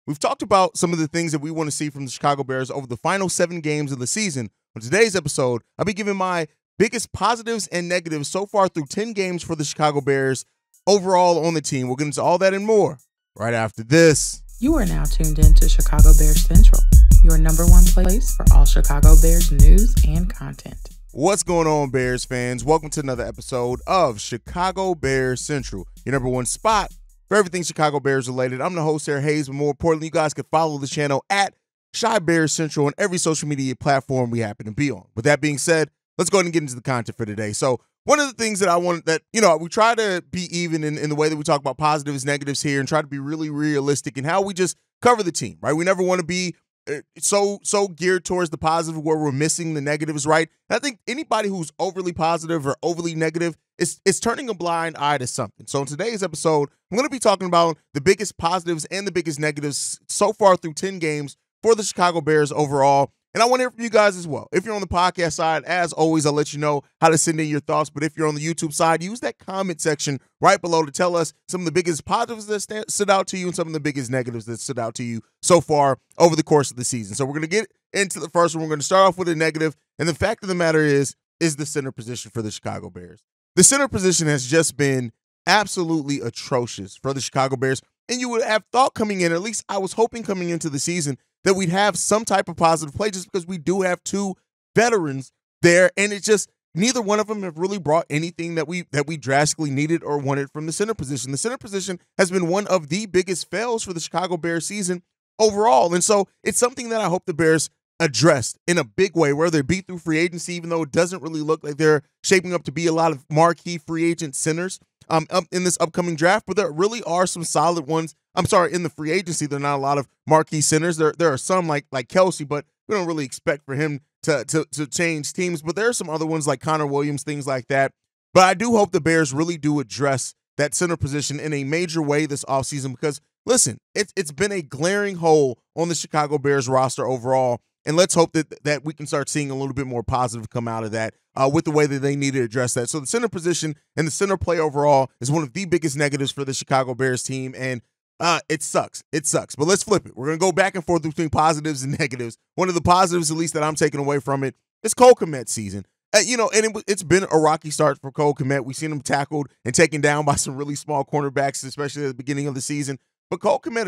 We've talked about some of the things that we want to see from the Chicago Bears over the final 7 games of the season. On today's episode, I'll be giving my biggest positives and negatives so far through 10 games for the Chicago Bears overall on the team. We'll get into all that and more right after this. You are now tuned in to Chicago Bears Central, your number one place for all Chicago Bears news and content. What's going on, Bears fans? Welcome to another episode of Chicago Bears Central, your number one spot for everything Chicago Bears related. I'm the host here, Haize, but more importantly, you guys can follow the channel at Chi Bears Central on every social media platform we happen to be on. With that being said, let's go ahead and get into the content for today. So one of the things that I want that, we try to be even in the way that we talk about positives, negatives here and try to be really realistic in how we just cover the team, right? We never want to be so geared towards the positive where we're missing the negatives, right? And I think anybody who's overly positive or overly negative is turning a blind eye to something. So in today's episode, I'm going to be talking about the biggest positives and the biggest negatives so far through 10 games for the Chicago Bears overall. And I want to hear from you guys as well. If you're on the podcast side, as always, I'll let you know how to send in your thoughts. But if you're on the YouTube side, use that comment section right below to tell us some of the biggest positives that stood out to you and some of the biggest negatives that stood out to you so far over the course of the season. So we're going to get into the first one. We're going to start off with a negative. And the fact of the matter is the center position for the Chicago Bears. The center position has just been absolutely atrocious for the Chicago Bears. And you would have thought coming in, at least I was hoping coming into the season, that we'd have some type of positive play just because we do have two veterans there, and it's just neither one of them have really brought anything that we drastically needed or wanted from the center position. The center position has been one of the biggest fails for the Chicago Bears season overall, and so it's something that I hope the Bears addressed in a big way, whether it be through free agency, even though it doesn't really look like they're shaping up to be a lot of marquee free agent centers up in this upcoming draft, but there really are some solid ones. I'm sorry, in the free agency, there are not a lot of marquee centers. There are some like Kelsey, but we don't really expect for him to change teams. But there are some other ones like Connor Williams, things like that. But I do hope the Bears really do address that center position in a major way this offseason because, listen, it's been a glaring hole on the Chicago Bears roster overall. And let's hope that we can start seeing a little bit more positive come out of that with the way that they need to address that. So the center position and the center play overall is one of the biggest negatives for the Chicago Bears team. And it sucks. It sucks. But let's flip it. We're going to go back and forth between positives and negatives. One of the positives, at least that I'm taking away from it, is Cole Kmet's season. It's been a rocky start for Cole Kmet. We've seen him tackled and taken down by some really small cornerbacks, especially at the beginning of the season. But Cole Kmet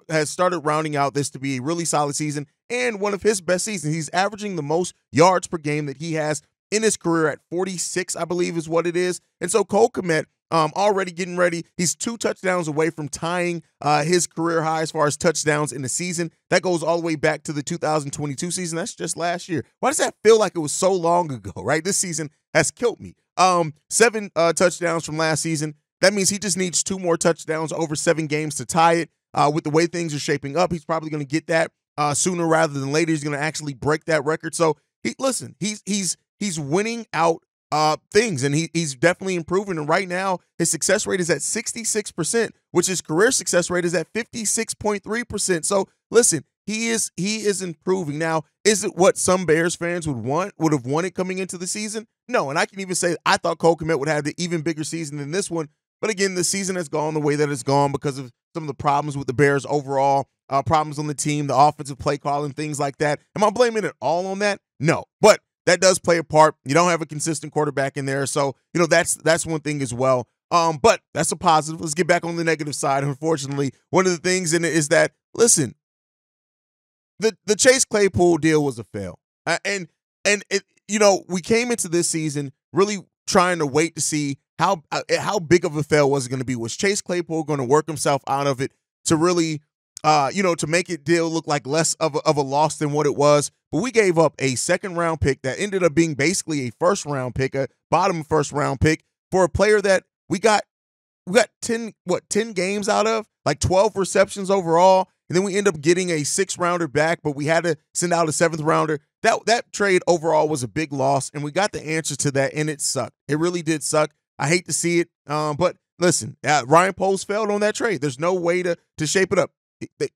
has started rounding out this to be a really solid season and one of his best seasons. He's averaging the most yards per game that he has in his career at 46, I believe is what it is. And so Cole Kmet already getting ready. He's 2 touchdowns away from tying his career high as far as touchdowns in the season. That goes all the way back to the 2022 season. That's just last year. Why does that feel like it was so long ago, right? This season has killed me. 7 touchdowns from last season. That means he just needs 2 more touchdowns over 7 games to tie it. With the way things are shaping up, he's probably going to get that sooner rather than later. He's going to actually break that record. So he's winning out things, and he's definitely improving. And right now, his success rate is at 66%, which his career success rate is at 56.3%. So listen, he is improving. Now, is it what some Bears fans would have wanted coming into the season? No, and I can even say I thought Cole Kmet would have the even bigger season than this one. But again, the season has gone the way that it's gone because of some of the problems with the Bears overall, problems on the team, the offensive play calling, things like that. Am I blaming it all on that? No, but that does play a part. You don't have a consistent quarterback in there, so that's one thing as well. But that's a positive. Let's get back on the negative side. Unfortunately, one of the things in it is that, listen, the Chase Claypool deal was a fail, and we came into this season really trying to wait to see how big of a fail was it going to be. Was Chase Claypool going to work himself out of it to really, to make it deal look like less of a loss than what it was? But we gave up a 2nd-round pick that ended up being basically a 1st-round pick, a bottom 1st-round pick for a player that we got 10 games out of, like 12 receptions overall, and then we end up getting a 6th-rounder back, but we had to send out a 7th-rounder. That trade overall was a big loss, and we got the answers to that, and it sucked. It really did suck. I hate to see it, but listen, Ryan Poles failed on that trade. There's no way to shape it up.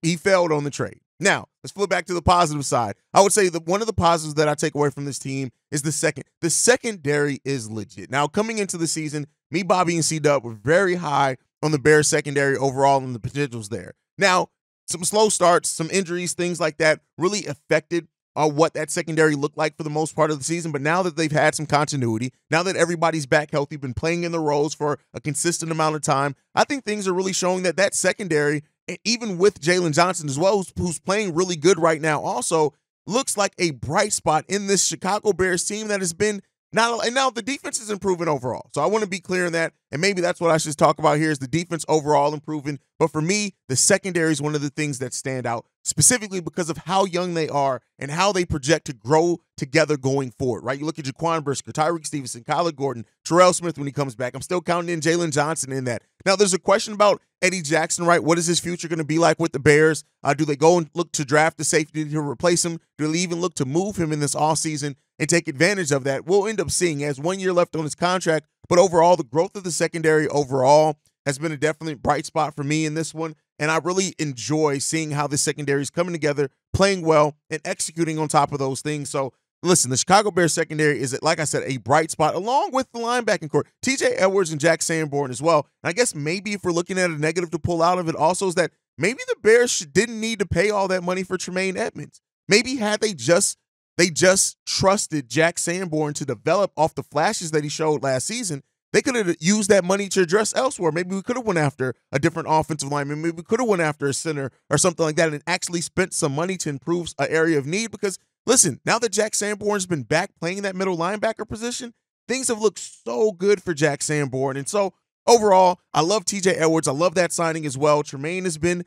He failed on the trade. Now, let's flip back to the positive side. I would say that one of the positives that I take away from this team is the secondary is legit. Now, coming into the season, me, Bobby, and C-Dub were very high on the Bears secondary overall and the potentials there. Now, some slow starts, some injuries, things like that really affected what that secondary looked like for the most part of the season. But now that they've had some continuity, now that everybody's back healthy, been playing in the roles for a consistent amount of time, I think things are really showing that that secondary, and even with Jalen Johnson as well, who's playing really good right now, also looks like a bright spot in this Chicago Bears team that has been not. And now the defense is improving overall. So I want to be clear in that, and maybe that's what I should talk about here is the defense overall improving. But for me, the secondary is one of the things that stand out, specifically because of how young they are and how they project to grow together going forward, right? You look at Jaquan Brisker, Tyreek Stevenson, Kyler Gordon, Terrell Smith when he comes back. I'm still counting in Jalen Johnson in that. Now, there's a question about Eddie Jackson, right? What is his future going to be like with the Bears? Do they go and look to draft a safety to replace him? Do they even look to move him in this offseason and take advantage of that? We'll end up seeing. He has 1 year left on his contract, but overall, the growth of the secondary overall has been a definitely bright spot for me in this one. And I really enjoy seeing how the secondary is coming together, playing well, and executing on top of those things. So, listen, the Chicago Bears secondary is, like I said, a bright spot, along with the linebacking core, TJ Edwards and Jack Sanborn as well. And I guess maybe if we're looking at a negative to pull out of it also is that maybe the Bears didn't need to pay all that money for Tremaine Edmonds. Maybe had they just trusted Jack Sanborn to develop off the flashes that he showed last season, they could have used that money to address elsewhere. Maybe we could have went after a different offensive lineman. Maybe we could have went after a center or something like that and actually spent some money to improve an area of need. Because, listen, now that Jack Sanborn's been back playing that middle linebacker position, things have looked so good for Jack Sanborn. And so, overall, I love TJ Edwards. I love that signing as well. Tremaine has been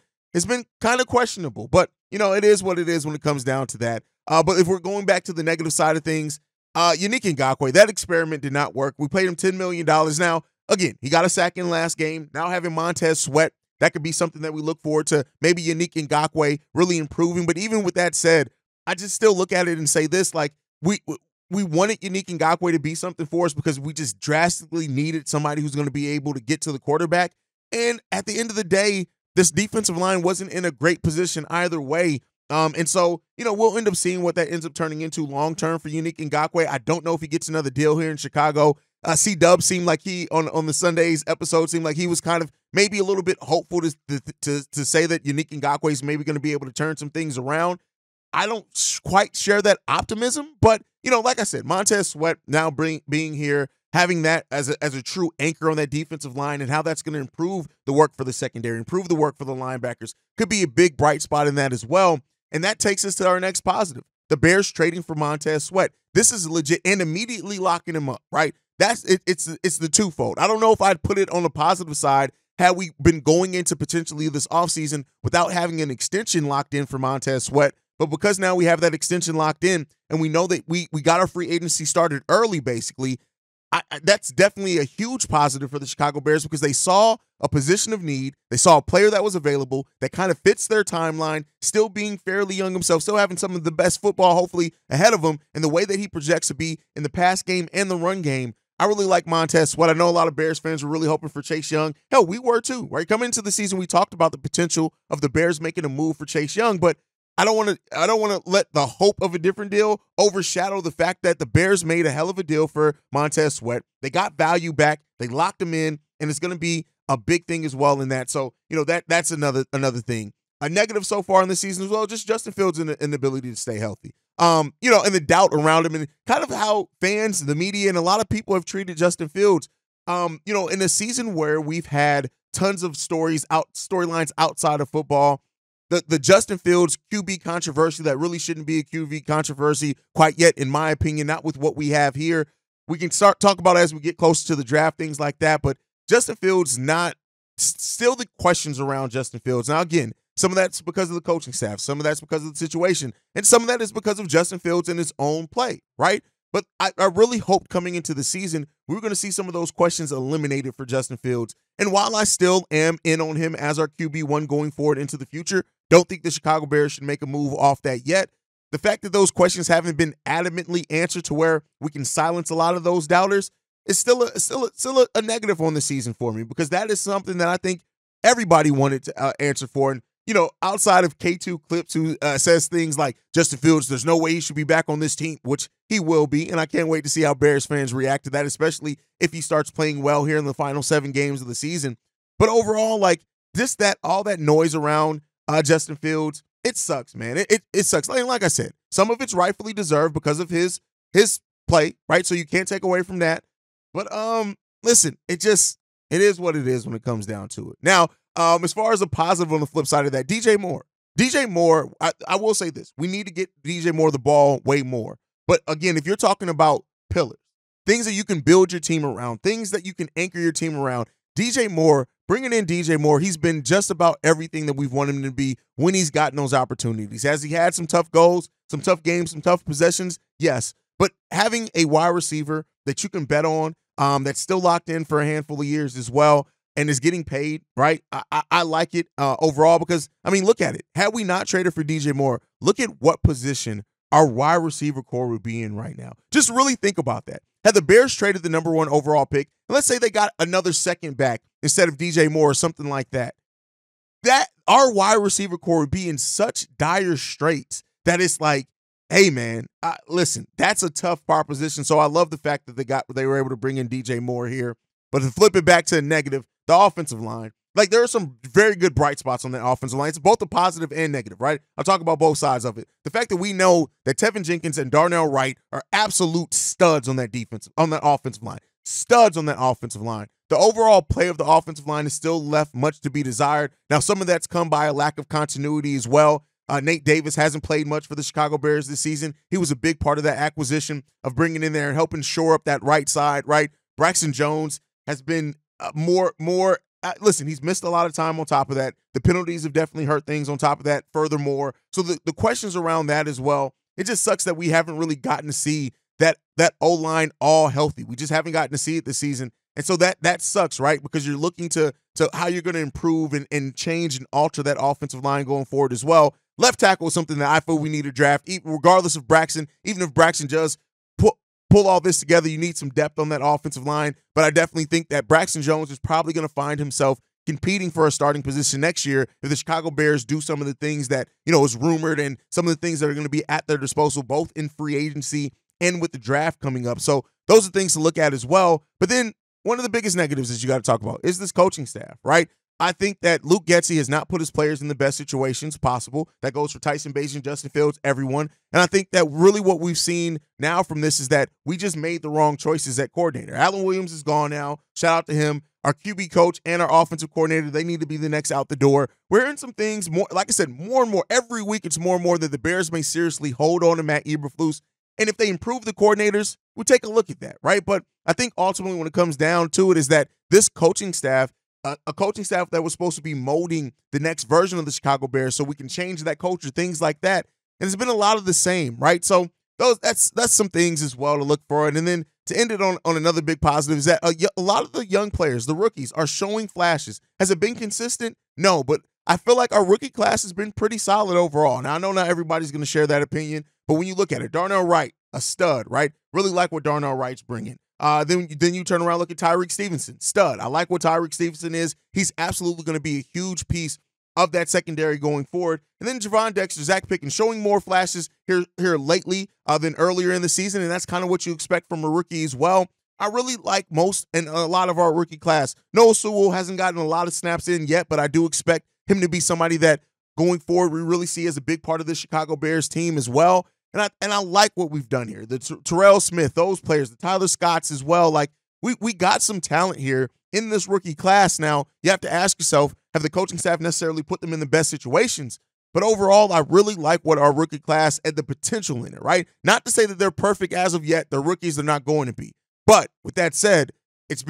kind of questionable. But, it is what it is when it comes down to that. But if we're going back to the negative side of things, Yannick Ngakoue, that experiment did not work. We paid him $10 million. Now, again, he got a sack in last game. Now having Montez Sweat, that could be something that we look forward to. Maybe Yannick Ngakoue really improving. But even with that said, I just still look at it and say this, like, we wanted Yannick Ngakoue to be something for us because we just drastically needed somebody who's going to be able to get to the quarterback. And at the end of the day, this defensive line wasn't in a great position either way. And so, we'll end up seeing what that ends up turning into long-term for Yannick Ngakoue. I don't know if he gets another deal here in Chicago. C-Dub seemed like he, on the Sunday's episode, seemed like he was kind of maybe a little bit hopeful to say that Yannick Ngakoue is maybe going to be able to turn some things around. I don't quite share that optimism, but, like I said, Montez Sweat now being here, having that as a true anchor on that defensive line and how that's going to improve the work for the secondary, improve the work for the linebackers, could be a big bright spot in that as well. And that takes us to our next positive. The Bears trading for Montez Sweat. This is legit and immediately locking him up, right? That's it. It's the twofold. I don't know if I'd put it on the positive side had we been going into potentially this offseason without having an extension locked in for Montez Sweat. But because now we have that extension locked in and we know that we got our free agency started early, basically, that's definitely a huge positive for the Chicago Bears because they saw a position of need. They saw a player that was available that kind of fits their timeline, still being fairly young himself, still having some of the best football, hopefully, ahead of him, and the way that he projects to be in the pass game and the run game. I really like Montez Sweat. I know a lot of Bears fans were really hoping for Chase Young. Hell, we were too, right? Coming into the season, we talked about the potential of the Bears making a move for Chase Young, but I don't want to let the hope of a different deal overshadow the fact that the Bears made a hell of a deal for Montez Sweat. They got value back. They locked him in, and it's going to be a big thing as well in that. So, that's another thing. A negative so far in the season as well, just Justin Fields' inability to stay healthy. And the doubt around him and kind of how fans, the media, and a lot of people have treated Justin Fields. In a season where we've had tons of storylines outside of football, the Justin Fields QB controversy that really shouldn't be a QB controversy quite yet, in my opinion, not with what we have here. We can start talk about as we get closer to the draft, things like that. But Justin Fields, still the questions around Justin Fields. Now, again, some of that's because of the coaching staff. Some of that's because of the situation. And some of that is because of Justin Fields and his own play, right? But I really hoped coming into the season, we were going to see some of those questions eliminated for Justin Fields. And while I still am in on him as our QB1 going forward into the future, don't think the Chicago Bears should make a move off that yet. The fact that those questions haven't been adamantly answered to where we can silence a lot of those doubters is still a negative on the season for me, because that is something that I think everybody wanted to answer for. And, outside of K2 Clips, who says things like Justin Fields, there's no way he should be back on this team, which he will be. And I can't wait to see how Bears fans react to that, especially if he starts playing well here in the final 7 games of the season. But overall, all that noise around Justin Fields. It sucks, man. It sucks. Like I said, some of it's rightfully deserved because of his play, right? So you can't take away from that. But listen, it is what it is when it comes down to it. Now, as far as a positive on the flip side of that, DJ Moore. DJ Moore, I will say this. We need to get DJ Moore the ball way more. But again, if you're talking about pillars, things that you can build your team around, things that you can anchor your team around, DJ Moore, bringing in DJ Moore, he's been just about everything that we've wanted him to be when he's gotten those opportunities. Has he had some tough goals, some tough games, some tough possessions? Yes. But having a wide receiver that you can bet on, that's still locked in for a handful of years as well, and is getting paid, right? I like it overall because, I mean, look at it. Had we not traded for DJ Moore, look at what position our wide receiver core would be in right now. Just really think about that. Had the Bears traded the number 1 overall pick, and let's say they got another second back instead of DJ Moore or something like that, our wide receiver core would be in such dire straits that it's like, hey, man, listen, that's a tough proposition. So I love the fact that they were able to bring in DJ Moore here. But to flip it back to a negative, the offensive line. Like, there are some very good bright spots on that offensive line. It's both a positive and negative, right? I'll talk about both sides of it. The fact that we know that Tevin Jenkins and Darnell Wright are absolute studs on that offensive line. Studs on that offensive line. The overall play of the offensive line is still left much to be desired. Now, some of that's come by a lack of continuity as well. Nate Davis hasn't played much for the Chicago Bears this season. He was a big part of that acquisition of bringing in there and helping shore up that right side, right? Braxton Jones has been listen, he's missed a lot of time on top of that. The penalties have definitely hurt things on top of that furthermore. So the questions around that as well, it just sucks that we haven't really gotten to see that O-line all healthy. We just haven't gotten to see it this season. And so that sucks, right? Because you're looking to how you're going to improve and change and alter that offensive line going forward as well. Left tackle is something that I feel we need to draft, regardless of Braxton. Even if Braxton does pull all this together, you need some depth on that offensive line. But I definitely think that Braxton Jones is probably going to find himself competing for a starting position next year if the Chicago Bears do some of the things that, is rumored and some of the things that are going to be at their disposal, both in free agency and with the draft coming up. So those are things to look at as well. But then one of the biggest negatives that you got to talk about is this coaching staff, right? I think that Luke Getsy has not put his players in the best situations possible. That goes for Tyson Bagent, Justin Fields, everyone. And I think that really what we've seen now from this is that we just made the wrong choices at coordinator. Alan Williams is gone now. Shout out to him. Our QB coach and our offensive coordinator, they need to be the next out the door. We're hearing some things, more, like I said, more and more. Every week it's more and more that the Bears may seriously hold on to Matt Eberflus. And if they improve the coordinators, we'll take a look at that, right? But I think ultimately when it comes down to it is that this coaching staff, a coaching staff that was supposed to be molding the next version of the Chicago Bears so we can change that culture, things like that. And it's been a lot of the same, right? So that's some things as well to look for. And then to end it on another big positive is that a lot of the young players, the rookies, are showing flashes. Has it been consistent? No, but I feel like our rookie class has been pretty solid overall. Now, I know not everybody's going to share that opinion, but when you look at it, Darnell Wright, a stud, right? Really like what Darnell Wright's bringing. Then you turn around, look at Tyreek Stevenson, stud. I like what Tyreek Stevenson is. He's absolutely going to be a huge piece of that secondary going forward. And then Javon Dexter, Zach Pickens, showing more flashes here lately than earlier in the season, and that's kind of what you expect from a rookie as well. I really like most and a lot of our rookie class. Noah Sewell hasn't gotten a lot of snaps in yet, but I do expect him to be somebody that going forward we really see as a big part of the Chicago Bears team as well. And I like what we've done here. The Terrell Smith, those players, the Tyler Scotts as well. Like we got some talent here in this rookie class. Now you have to ask yourself, have the coaching staff necessarily put them in the best situations? But overall, I really like what our rookie class and the potential in it, right? Not to say that they're perfect as of yet. The rookies are not going to be. But with that said, it's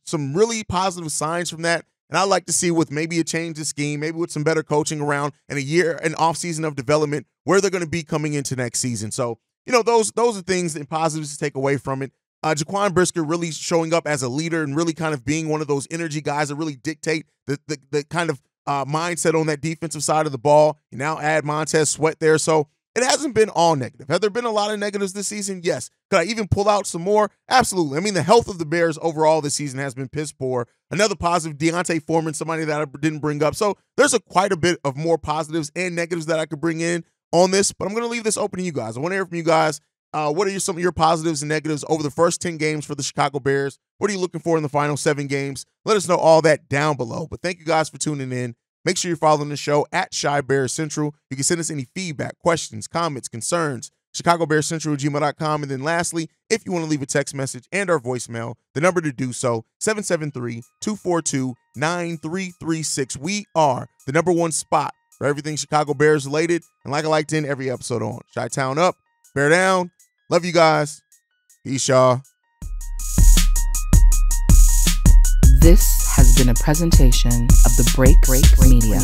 some really positive signs from that. And I like to see with maybe a change of scheme, maybe with some better coaching around and an offseason of development, where they're going to be coming into next season. So, those are things and positives to take away from it. Jaquan Brisker really showing up as a leader and really kind of being one of those energy guys that really dictate the kind of mindset on that defensive side of the ball. You now add Montez Sweat there. So it hasn't been all negative. Have there been a lot of negatives this season? Yes. Could I even pull out some more? Absolutely. I mean, the health of the Bears overall this season has been piss poor. Another positive, Deontay Foreman, somebody that I didn't bring up. So there's quite a bit of more positives and negatives that I could bring in on this, but I'm going to leave this open to you guys. I want to hear from you guys. What are some of your positives and negatives over the first 10 games for the Chicago Bears? What are you looking for in the final 7 games? Let us know all that down below. But thank you guys for tuning in. Make sure you're following the show at Shy Bears Central. You can send us any feedback, questions, comments, concerns, ChicagoBearsCentral@gmail.com. And then lastly, if you want to leave a text message and our voicemail, the number to do so, 773-242-9336. We are the #1 spot for everything Chicago Bears related. And like I like to end every episode on, Chi-Town up, Bear down. Love you guys. Peace, y'all. This has been a presentation of the Break Media.